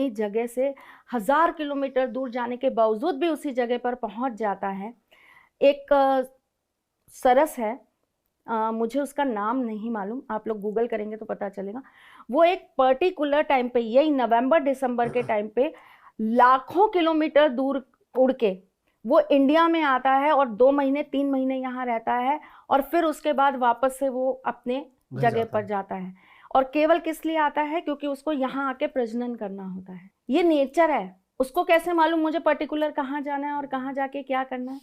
अपनी जगह से 1000 किलोमीटर दूर जाने के बावजूद भी उसी जगह पर पहुंच जाता है। एक सरस है, मुझे उसका नाम नहीं मालूम, आप लोग गूगल करेंगे तो पता चलेगा। वो एक पर्टिकुलर टाइम पे, यही नवंबर दिसंबर के टाइम पे, लाखों किलोमीटर दूर उड़ के वो इंडिया में आता है और 2 महीने 3 महीने यहाँ रहता है, और फिर उसके बाद वापस से वो अपने जगह पर जाता है। और केवल किस लिए आता है? क्योंकि उसको यहाँ आके प्रजनन करना होता है। ये नेचर है। उसको कैसे मालूम मुझे पर्टिकुलर कहाँ जाना है और कहाँ जाके क्या करना है?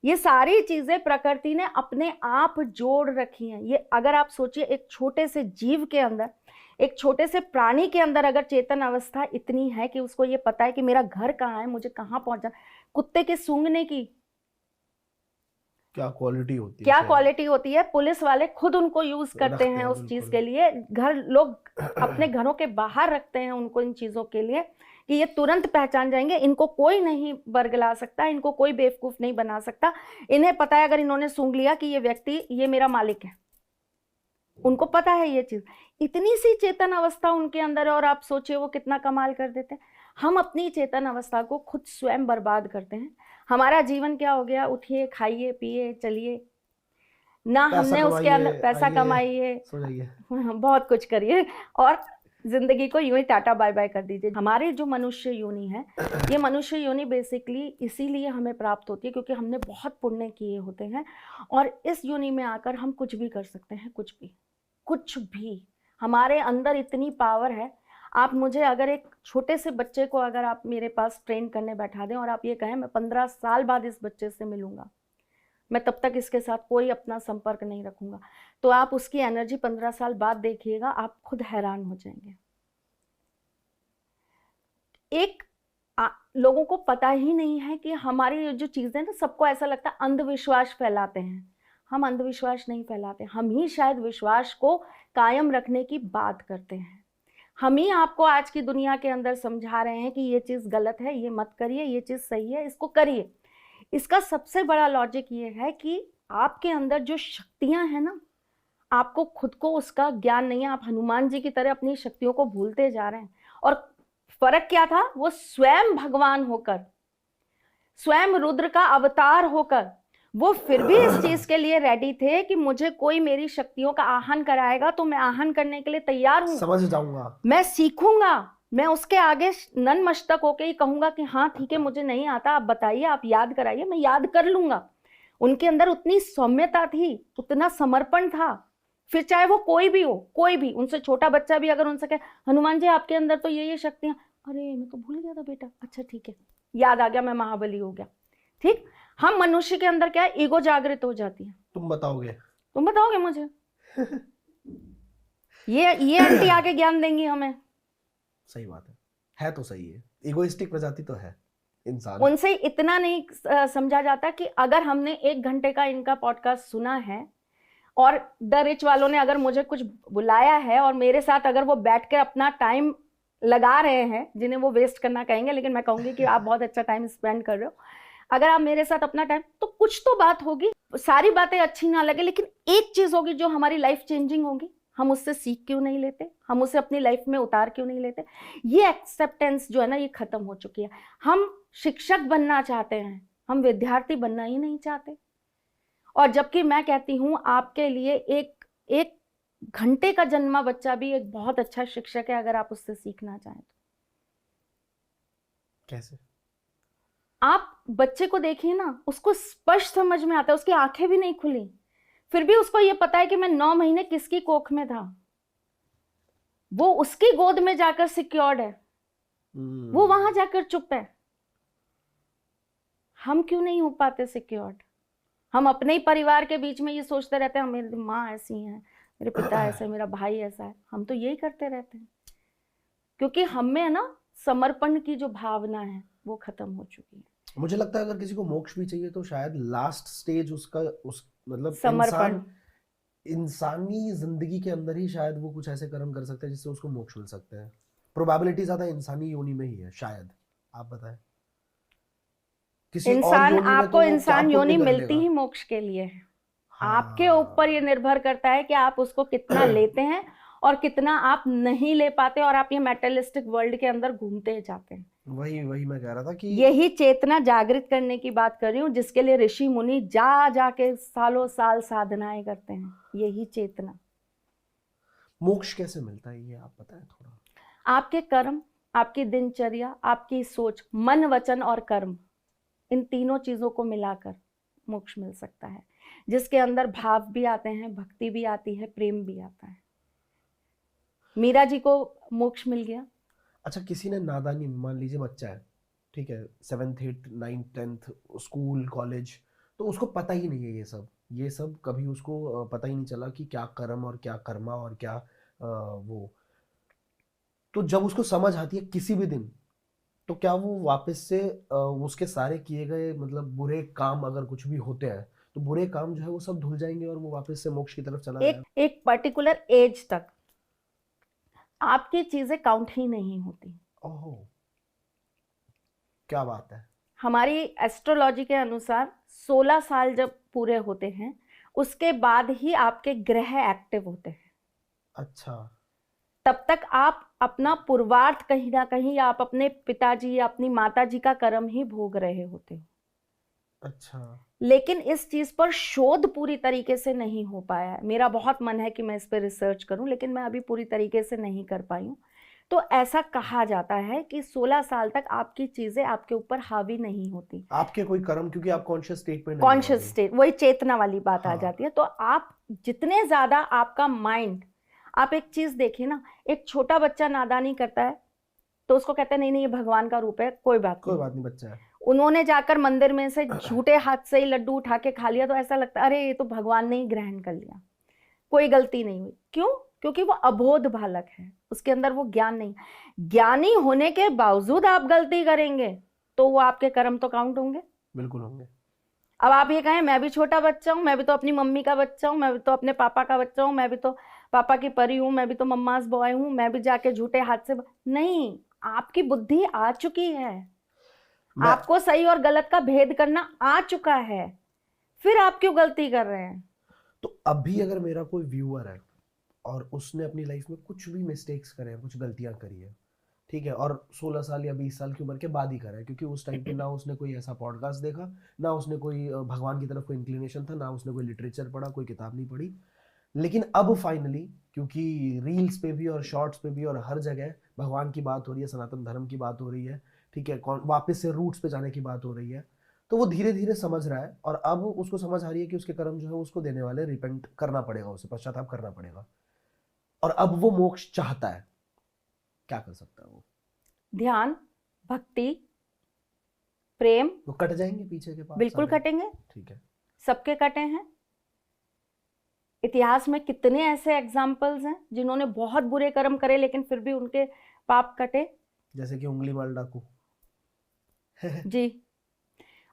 ये सारी चीजें प्रकृति ने अपने आप जोड़ रखी हैं। ये अगर आप सोचिए, एक छोटे से जीव के अंदर, एक छोटे से प्राणी के अंदर अगर चेतन अवस्था इतनी है कि उसको ये पता है कि मेरा घर कहाँ है, मुझे कहाँ पहुंचना। कुत्ते के सूंघने की क्या क्वालिटी होती है, क्या क्वालिटी होती है, पुलिस वाले खुद उनको यूज करते हैं उस चीज के लिए। घर लोग अपने घरों के बाहर रखते हैं उनको इन चीजों के लिए कि ये तुरंत पहचान जाएंगे, इनको कोई नहीं बरगला सकता, इनको कोई बेवकूफ नहीं बना सकता। इन्हें पता है अगर इन्होंने सूंघ लिया कि ये व्यक्ति, ये मेरा मालिक है, उनको पता है ये चीज। इतनी सी चेतन अवस्था उनके अंदर है, और आप सोचिए वो कितना कमाल कर देते हैं। हम अपनी चेतन अवस्था को खुद स्वयं बर्बाद करते हैं। हमारा जीवन क्या हो गया? उठिए, खाइए, पिए, चलिए ना, हमने उसके अंदर पैसा कमाइए, बहुत कुछ करिए और जिंदगी को यूं ही टाटा बाय बाय कर दीजिए। हमारे जो मनुष्य योनि है, ये मनुष्य योनि बेसिकली इसीलिए हमें प्राप्त होती है क्योंकि हमने बहुत पुण्य किए होते हैं, और इस योनि में आकर हम कुछ भी कर सकते हैं, कुछ भी, कुछ भी। हमारे अंदर इतनी पावर है। आप मुझे अगर एक छोटे से बच्चे को अगर आप मेरे पास ट्रेन करने बैठा दें और आप ये कहें मैं 15 साल बाद इस बच्चे से मिलूंगा, मैं तब तक इसके साथ कोई अपना संपर्क नहीं रखूंगा, तो आप उसकी एनर्जी 15 साल बाद देखिएगा, आप खुद हैरान हो जाएंगे। लोगों को पता ही नहीं है कि हमारी जो चीजें ना, सबको ऐसा लगता है अंधविश्वास फैलाते हैं। हम अंधविश्वास नहीं फैलाते, हम ही शायद विश्वास को कायम रखने की बात करते हैं। हम ही आपको आज की दुनिया के अंदर समझा रहे हैं कि ये चीज गलत है, ये मत करिए, ये चीज सही है, इसको करिए। इसका सबसे बड़ा लॉजिक ये है कि आपके अंदर जो शक्तियां हैं ना, आपको खुद को उसका ज्ञान नहीं है। आप हनुमान जी की तरह अपनी शक्तियों को भूलते जा रहे हैं। और फर्क क्या था? वो स्वयं भगवान होकर, स्वयं रुद्र का अवतार होकर, वो फिर भी इस चीज के लिए रेडी थे कि मुझे कोई मेरी शक्तियों का आहन कराएगा तो मैं आहन करने के लिए तैयार हूं, समझ जाऊंगा, मैं सीखूंगा, मैं उसके आगे नतमस्तक होके ही कहूंगा कि हाँ ठीक है, मुझे नहीं आता, आप बताइए, आप याद कराइए, मैं याद कर लूंगा। उनके अंदर उतनी सौम्यता थी, उतना समर्पण था। फिर चाहे वो कोई भी हो, कोई भी, उनसे छोटा बच्चा भी अगर उनसे कहे हनुमान जी आपके अंदर तो ये शक्तियां, अरे मैं तो भूल गया था बेटा, अच्छा ठीक है, याद आ गया, मैं महाबली हो गया। ठीक, हम मनुष्य के अंदर क्या है, ईगो जागृत हो जाती है। तुम बताओगे मुझे ये आंटी आके ज्ञान देंगी हमें। सही बात है तो सही है। इगोइस्टिक प्रजाति तो है इंसान। उनसे इतना नहीं समझा जाता कि अगर हमने 1 घंटे का इनका पॉडकास्ट सुना है और द रिच वालों ने अगर मुझे कुछ बुलाया है और मेरे साथ अगर वो बैठ कर अपना टाइम लगा रहे हैं, जिन्हें वो वेस्ट करना कहेंगे, लेकिन मैं कहूंगी कि आप बहुत अच्छा टाइम स्पेंड कर रहे हो, अगर आप मेरे साथ अपना टाइम, तो कुछ तो बात होगी। सारी बातें अच्छी ना लगे, लेकिन एक चीज होगी जो हमारी लाइफ चेंजिंग होगी। हम उससे सीख क्यों नहीं लेते? हम उसे अपनी लाइफ में उतार क्यों नहीं लेते? ये एक्सेप्टेंस जो है ना, ये खत्म हो चुकी है। हम शिक्षक बनना चाहते हैं, हम विद्यार्थी बनना ही नहीं चाहते। और जबकि मैं कहती हूं आपके लिए एक घंटे का जन्मा बच्चा भी एक बहुत अच्छा शिक्षक है, अगर आप उससे सीखना चाहें तो। कैसे? आप बच्चे को देखिए ना, उसको स्पष्ट समझ में आता है, उसकी आंखें भी नहीं खुली, फिर भी उसको यह पता है कि मैं 9 महीने किसकी कोख में था। वो उसकी गोद में जाकर सिक्योर्ड है, वो वहां जाकर चुप है। हम क्यों नहीं हो पाते सिक्योर्ड? हम अपने ही परिवार के बीच में ये सोचते रहते हैं मेरी माँ ऐसी है, मेरे पिता ऐसा है, मेरा भाई ऐसा है। हम तो यही करते रहते हैं क्योंकि हमें ना समर्पण की जो भावना है वो खत्म हो चुकी है। मुझे लगता है अगर किसी को मोक्ष भी चाहिए तो शायद लास्ट स्टेज उसका मतलब समर्पण, इंसानी जिंदगी के अंदर ही शायद वो कुछ ऐसे कर्म कर सकते हैं जिससे उसको मोक्ष मिल सकते हैं। प्रोबेबिलिटी ज्यादा इंसानी योनि में ही है शायद। आप बताएं, किसी इंसान, और आपको इंसान योनि मिलती लेगा। ही मोक्ष के लिए है। आपके ऊपर ये निर्भर करता है कि आप उसको कितना लेते हैं और कितना आप नहीं ले पाते, और आप ये मेटलिस्टिक वर्ल्ड के अंदर घूमते जाते हैं। वही वही मैं कह रहा था कि यही चेतना जागृत करने की बात कर रही हूँ, जिसके लिए ऋषि मुनि जा जाके सालों साल साधनाएं करते हैं। यही चेतना। मोक्ष कैसे मिलता है ये आप बताएं थोड़ा। आपके कर्म, आपकी दिनचर्या, आपकी सोच, मन, वचन और कर्म, इन तीनों चीजों को मिलाकर मोक्ष मिल सकता है, जिसके अंदर भाव भी आते हैं, भक्ति भी आती है, प्रेम भी आता है। मीरा जी को मोक्ष मिल गया। अच्छा, किसी ने नादानी, मान लीजिए बच्चा है, ठीक है, 7th 8th 9th 10th school college, तो उसको पता ही नहीं है ये सब कभी उसको पता ही नहीं चला कि क्या कर्म और क्या कर्मा और क्या वो। तो जब उसको समझ आती है किसी भी दिन, तो क्या वो वापस से उसके सारे किए गए मतलब बुरे काम अगर कुछ भी होते हैं तो बुरे काम जो है वो सब धुल जाएंगे और वो वापस से मोक्ष की तरफ चला जाएगा? एक पर्टिकुलर एज तक आपकी चीजें काउंट ही नहीं होती। ओहो, क्या बात है। हमारी एस्ट्रोलॉजी के अनुसार 16 साल जब पूरे होते हैं, उसके बाद ही आपके ग्रह एक्टिव होते हैं। अच्छा, तब तक आप अपना पूर्वार्थ कहीं ना कहीं, या आप अपने पिताजी या अपनी माताजी का कर्म ही भोग रहे होते हो। अच्छा। लेकिन इस चीज पर शोध पूरी तरीके से नहीं हो पाया है। मेरा बहुत मन है कि मैं इस पर रिसर्च करूं, लेकिन मैं अभी पूरी तरीके से नहीं कर पाई हूं। तो ऐसा कहा जाता है कि 16 साल तक आपकी चीजें आपके ऊपर हावी नहीं होती। आपके कोई कर्म, क्योंकि आप कॉन्शियस स्टेट में नहीं हो कॉन्शियस अभी। स्टेट, वही चेतना वाली बात आ हाँ। जाती है। तो आप जितने ज्यादा आपका माइंड, आप एक चीज देखिए ना, एक छोटा बच्चा नादानी करता है तो उसको कहते हैं नहीं नहीं ये भगवान का रूप है, कोई बात कोई नहीं। बात नहीं, बच्चा है। उन्होंने जाकर मंदिर में से झूठे हाथ से ही लड्डू उठा के खा लिया तो ऐसा लगता है अरे ये तो भगवान ने ही ग्रहण कर लिया, कोई गलती नहीं हुई। क्यों? क्योंकि वो अबोध बालक है, उसके अंदर वो ज्ञान नहीं। ज्ञानी होने के बावजूद आप गलती करेंगे तो वो आपके कर्म तो काउंट होंगे। बिल्कुल होंगे। अब आप ये कहें मैं भी छोटा बच्चा हूं, मैं भी तो अपनी मम्मी का बच्चा हूं, मैं भी तो अपने पापा का बच्चा हूं, मैं भी तो पापा की परी हूं, मैं भी तो मम्मास बॉय हूं, मैं भी जाके झूठे हाथ से नहीं। आपकी बुद्धि आ चुकी है, मैं आपको सही और गलत का भेद करना आ चुका है, फिर आप क्यों गलती कर रहे हैं? तो अभी अगर मेरा कोई व्यूअर है और उसने अपनी लाइफ में कुछ भी मिस्टेक्स करे हैं, कुछ गलतियां करी है, ठीक है, और 16 साल या 20 साल की उम्र के बाद ही करा है, क्योंकि उस टाइम पे ना उसने कोई ऐसा पॉडकास्ट देखा, ना उसने कोई भगवान की तरफ कोई इंक्लिनेशन था, ना उसने कोई लिटरेचर पढ़ा, कोई किताब नहीं पढ़ी, लेकिन अब फाइनली क्योंकि रील्स पे भी और शॉर्ट्स पे भी और हर जगह भगवान की बात हो रही है, सनातन धर्म की बात हो रही है, ठीक है, वापस से रूट्स पे जाने की बात हो रही है, तो वो धीरे धीरे समझ रहा है और अब उसको समझ आ रही है कि उसके कर्म जो है उसको देने वाले, रिपेंट करना पड़ेगा, उसे पश्चाताप करना पड़ेगा, और अब वो मोक्ष चाहता है। क्या कर सकता है वो? ध्यान, भक्ति, प्रेम। वो कट जाएंगे पीछे के पास बिल्कुल सारे? कटेंगे, ठीक है। सबके कटे हैं। इतिहास में कितने ऐसे एग्जाम्पल्स हैं जिन्होंने बहुत बुरे कर्म करे लेकिन फिर भी उनके पाप कटे। जैसे कि उंगली माल डाकू। जी,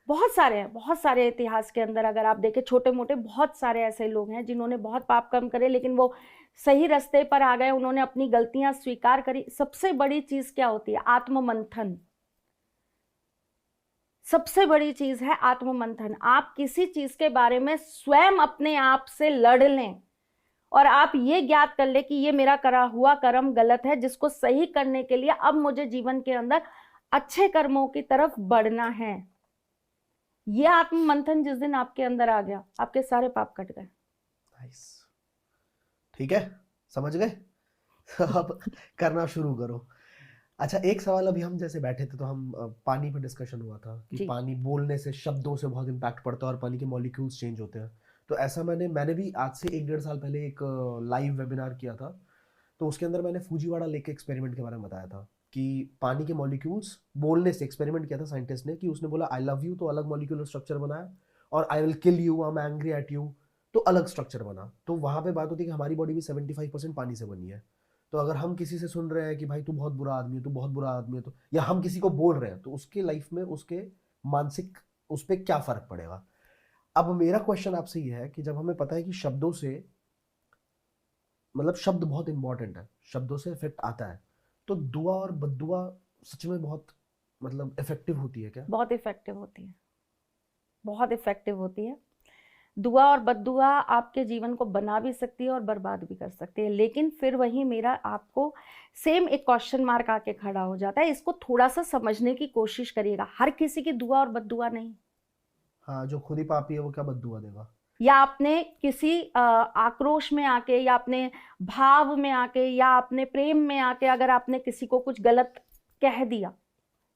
बहुत सारे हैं, बहुत सारे इतिहास के अंदर अगर आप देखें, छोटे मोटे बहुत सारे ऐसे लोग हैं जिन्होंने बहुत पाप कर्म करे लेकिन वो सही रास्ते पर आ गए, उन्होंने अपनी गलतियां स्वीकार करी। सबसे बड़ी चीज क्या होती है? आत्ममंथन। सबसे बड़ी चीज है आत्ममंथन। आप किसी चीज के बारे में स्वयं अपने आप से लड़ लें और आप ये ज्ञात कर ले कि ये मेरा करा हुआ कर्म गलत है, जिसको सही करने के लिए अब मुझे जीवन के अंदर अच्छे कर्मों की तरफ बढ़ना है। ये आत्ममंथन जिस दिन आपके अंदर आ गया, आपके सारे पाप कट गए। नाइस, ठीक है, समझ गए। अब करना शुरू करो। अच्छा, एक सवाल, अभी हम जैसे बैठे थे तो हम पानी पे डिस्कशन हुआ था कि जी। पानी बोलने से, शब्दों से बहुत इम्पैक्ट पड़ता है और पानी के मॉलिक्यूल्स चेंज होते हैं। तो ऐसा मैंने भी आज से 1-1.5 साल पहले एक लाइव वेबिनार किया था, तो उसके अंदर मैंने फूजीवाड़ा लेक के एक्सपेरिमेंट के बारे में बताया था कि पानी के मॉलिक्यूल्स बोलने से, एक्सपेरिमेंट किया था साइंटिस्ट ने, कि उसने बोला आई लव यू तो अलग मॉलिक्यूलर स्ट्रक्चर बनाया, और I will kill you, I am angry at you, तो अलग स्ट्रक्चर बना। तो वहाँ पे बात होती है कि हमारी बॉडी भी 75% पानी से बनी है। तो अगर हम किसी से सुन रहे हैं कि भाई तू बहुत बुरा आदमी है, तू बहुत बुरा आदमी है, तो या हम किसी को बोल रहे हैं, तो उसके लाइफ में, उसके मानसिक, उस पर क्या फर्क पड़ेगा? अब मेरा क्वेश्चन आपसे ये है कि जब हमें पता है कि शब्दों से, मतलब शब्द बहुत इंपॉर्टेंट है, शब्दों से इफेक्ट आता है, तो दुआ और बद्दुआ सच में बहुत मतलब इफेक्टिव होती है क्या? बहुत इफेक्टिव होती है, बहुत इफेक्टिव होती है। दुआ और बद्दुआ आपके जीवन को बना भी सकती है और बर्बाद भी कर सकती है। लेकिन फिर वही मेरा आपको सेम एक क्वेश्चन मार्क आके खड़ा हो जाता है। इसको थोड़ा सा समझने की कोशिश करिएगा। हर किसी की दुआ और बद्दुआ नहीं। हाँ, जो खुद ही पापी है वो क्या बद्दुआ देगा? या आपने किसी आक्रोश में आके, या अपने भाव में आके, या अपने प्रेम में आके अगर आपने किसी को कुछ गलत कह दिया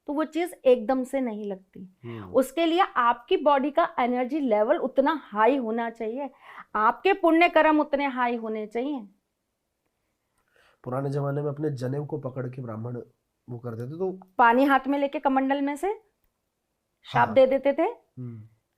तो वो चीज एकदम से नहीं लगती। उसके लिए आपकी बॉडी का एनर्जी लेवल उतना हाई होना चाहिए, आपके पुण्य कर्म उतने हाई होने चाहिए। पुराने जमाने में अपने जनेऊ को पकड़ के ब्राह्मण वो कर देते तो पानी हाथ में लेके कमंडल में से शाप हाँ। दे देते थे।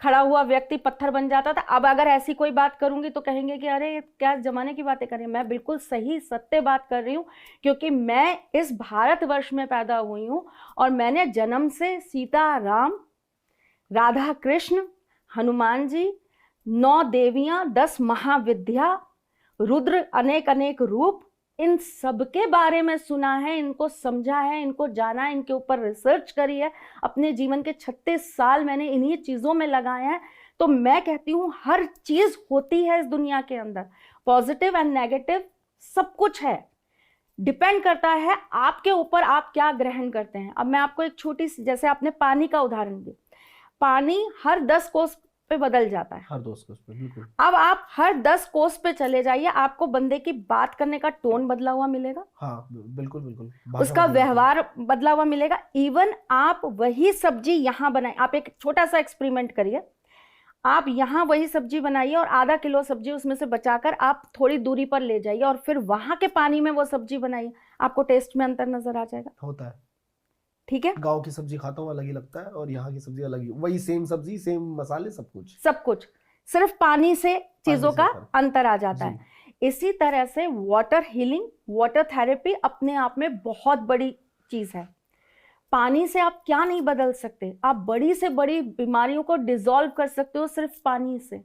खड़ा हुआ व्यक्ति पत्थर बन जाता था। अब अगर ऐसी कोई बात करूंगी तो कहेंगे कि अरे क्या जमाने की बातें कर रही हैं। मैं बिल्कुल सही सत्य बात कर रही हूँ, क्योंकि मैं इस भारतवर्ष में पैदा हुई हूँ और मैंने जन्म से सीता राम, राधा कृष्ण, हनुमान जी, 9 देवियां, 10 महाविद्या, रुद्र, अनेक अनेक रूप, इन सब के बारे में सुना है, इनको समझा है, इनको जाना है, इनके ऊपर रिसर्च करी है। अपने जीवन के 36 साल मैंने इन्हीं चीज़ों में लगाए हैं। तो मैं कहती हूँ हर चीज़ होती है इस दुनिया के अंदर, पॉजिटिव एंड नेगेटिव सब कुछ है। डिपेंड करता है आपके ऊपर आप क्या ग्रहण करते हैं। अब मैं आपको एक छोटी सी, जैसे आपने पानी का उदाहरण दिया, पानी हर 10 कोस पे बदल जाता है। हर 10 कोस पे, बिल्कुल। अब आप हर 10 कोस पे चले जाइए, आपको बंदे की बात करने का टोन बदला हुआ मिलेगा। हाँ, बिल्कुल बिल्कुल। उसका व्यवहार बदला हुआ मिलेगा। इवन आप वही सब्जी यहाँ बनाए, आप एक छोटा सा एक्सपेरिमेंट करिए। आप यहाँ वही सब्जी बनाइए और आधा किलो सब्जी उसमें से बचाकर आप थोड़ी दूरी पर ले जाइए और फिर वहां के पानी में वो सब्जी बनाइए, आपको टेस्ट में अंतर नजर आ जाएगा। होता है। ठीक है, गांव की सब्जी खाता हूँ अलग ही लगता है और यहाँ की सब्जी अलग ही, वही सेम सब्जी सेम मसाले सब कुछ सिर्फ पानी से चीजों का फर्क। अंतर आ जाता है। इसी तरह से वाटर हीलिंग, वाटर थेरेपी अपने आप में बहुत बड़ी चीज है। पानी से आप क्या नहीं बदल सकते, आप बड़ी से बड़ी बीमारियों को डिसॉल्व कर सकते हो सिर्फ पानी से।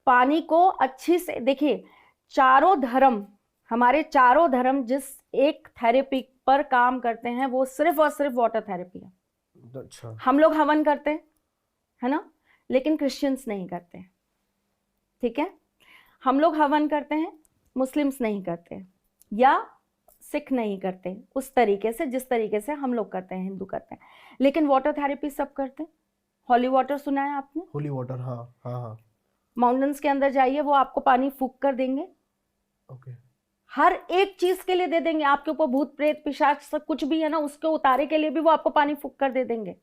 पानी को अच्छी से देखिए, चारों धर्म, हमारे चारों धर्म जिस एक थेरेपी पर काम करते हैं वो सिर्फ और सिर्फ वाटर थेरेपी है। अच्छा। हम लोग हवन करते हैं, है ना, लेकिन क्रिश्चियंस नहीं करते हैं। ठीक है, हम लोग हवन करते हैं, मुस्लिम्स नहीं करते, या सिख नहीं करते उस तरीके से जिस तरीके से हम लोग करते हैं, हिंदू करते हैं। लेकिन वाटर थेरेपी सब करते हैं। हॉली वाटर सुना है आपने? होली वाटर, हाँ हाँ हाँ। माउंटेन्स के अंदर जाइए, वो आपको पानी फूंक कर देंगे। ओके। हर एक चीज के लिए दे देंगे। आपके ऊपर भूत प्रेत पिशाच सब कुछ भी है ना, उसके उतारे के लिए भी वो आपको पानी फूंक कर दे देंगे।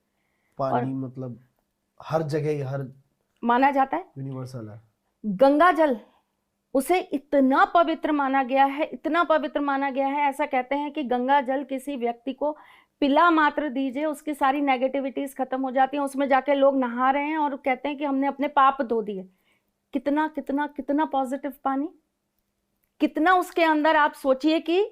पानी मतलब हर जगह, हर माना जाता है यूनिवर्सल है। गंगा जल, उसे इतना पवित्र माना गया है, इतना पवित्र माना गया है, ऐसा कहते हैं कि गंगा जल किसी व्यक्ति को पिला मात्र दीजिए, उसकी सारी नेगेटिविटीज खत्म हो जाती हैं। उसमें जाके लोग नहा रहे हैं और कहते हैं कि हमने अपने पाप धो दिए। कितना कितना कितना पॉजिटिव पानी, कितना उसके अंदर आप सोचिए कि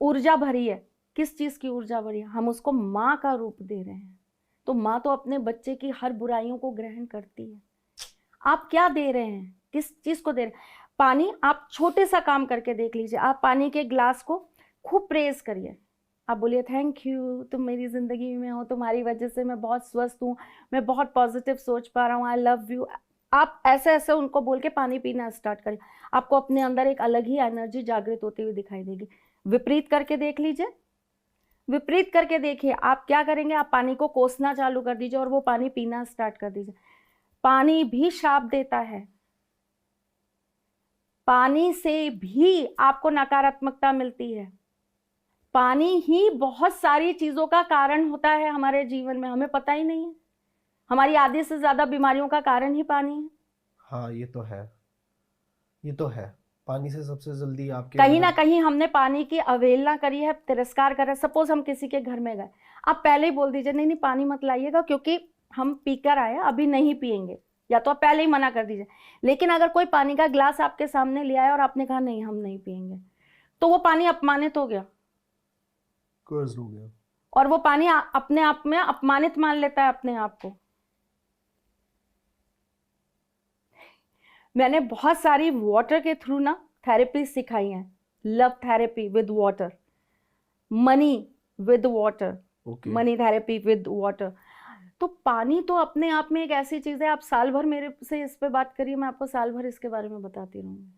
ऊर्जा भरी है। किस चीज की ऊर्जा भरी है? हम उसको माँ का रूप दे रहे हैं। तो माँ तो अपने बच्चे की हर बुराइयों को ग्रहण करती है। आप क्या दे रहे हैं, किस चीज को दे रहे हैं? पानी, आप छोटे सा काम करके देख लीजिए। आप पानी के ग्लास को खूब प्रेज करिए, आप बोलिए थैंक यू, तुम मेरी जिंदगी में हो, तुम्हारी वजह से मैं बहुत स्वस्थ हूँ, मैं बहुत पॉजिटिव सोच पा रहा हूँ, आई लव यू। आप ऐसे ऐसे उनको बोल के पानी पीना स्टार्ट करिए। आपको अपने अंदर एक अलग ही एनर्जी जागृत होती हुई दिखाई देगी। विपरीत करके देख लीजिए, विपरीत करके देखिए। आप क्या करेंगे, आप पानी को कोसना चालू कर दीजिए और वो पानी पीना स्टार्ट कर दीजिए। पानी भी श्राप देता है, पानी से भी आपको नकारात्मकता मिलती है। पानी ही बहुत सारी चीजों का कारण होता है हमारे जीवन में, हमें पता ही नहीं है। हमारी आधी से ज्यादा बीमारियों का कारण ही पानी है। हाँ, ये तो है, ये तो है। पानी से सबसे जल्दी आपके कहीं ना कहीं हमने पानी की अवहेलना करी है, तिरस्कार करा है। सपोज हम किसी के घर में गए, आप पहले ही बोल दीजिए नहीं नहीं पानी मत लाइएगा क्योंकि हम पीकर आए, अभी नहीं पिएंगे, या तो आप पहले ही मना कर दीजिए। लेकिन अगर कोई पानी का ग्लास आपके सामने ले आया और आपने कहा नहीं हम नहीं पिएंगे, तो वो पानी अपमानित हो गया, कर्ज हो गया, और वो पानी अपने आप में अपमानित मान लेता है अपने आप को। मैंने बहुत सारी वाटर के थ्रू ना थेरेपी सिखाई हैं। Love therapy with water, money with water, money therapy with water. तो पानी तो अपने आप में एक ऐसी चीज है, आप साल भर मेरे से इस पे बात करिए, मैं आपको साल भर इसके बारे में बताती रहूंगी।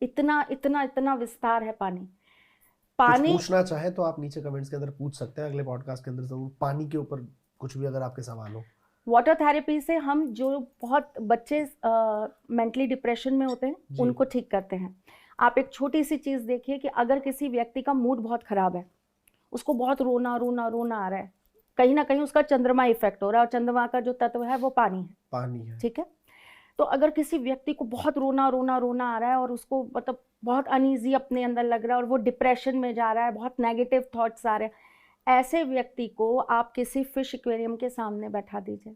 इतना इतना इतना विस्तार है पानी। कुछ पानी पूछना चाहे तो आप नीचे कमेंट्स के अंदर पूछ सकते हैं, अगले पॉडकास्ट के अंदर जरूर पानी के ऊपर कुछ भी अगर आपके सवाल हो। वाटर थेरेपी से हम जो बहुत बच्चे मेंटली डिप्रेशन में होते हैं जी। उनको ठीक करते हैं। आप एक छोटी सी चीज देखिए कि अगर किसी व्यक्ति का मूड बहुत खराब है, उसको बहुत रोना रोना रोना आ रहा है, कहीं ना कहीं उसका चंद्रमा इफेक्ट हो रहा है, और चंद्रमा का जो तत्व है वो पानी है। पानी है। ठीक है। तो अगर किसी व्यक्ति को बहुत रोना रोना रोना आ रहा है और उसको मतलब बहुत अनईजी अपने अंदर लग रहा है और वो डिप्रेशन में जा रहा है, बहुत नेगेटिव थॉट्स आ रहे हैं, ऐसे व्यक्ति को आप किसी फिश एक्वेरियम के सामने बैठा दीजिए।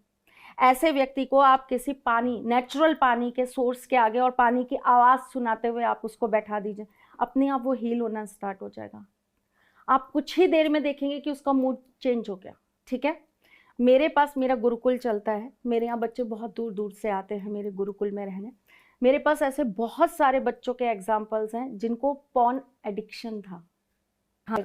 ऐसे व्यक्ति को आप किसी पानी, नेचुरल पानी के सोर्स के आगे और पानी की आवाज़ सुनाते हुए आप उसको बैठा दीजिए, अपने आप वो हील होना स्टार्ट हो जाएगा। आप कुछ ही देर में देखेंगे कि उसका मूड चेंज हो गया। ठीक है। मेरे पास मेरा गुरुकुल चलता है, मेरे यहाँ बच्चे बहुत दूर दूर से आते हैं मेरे गुरुकुल में रहने। मेरे पास ऐसे बहुत सारे बच्चों के एग्जाम्पल्स हैं जिनको पॉर्न एडिक्शन था। हाँ,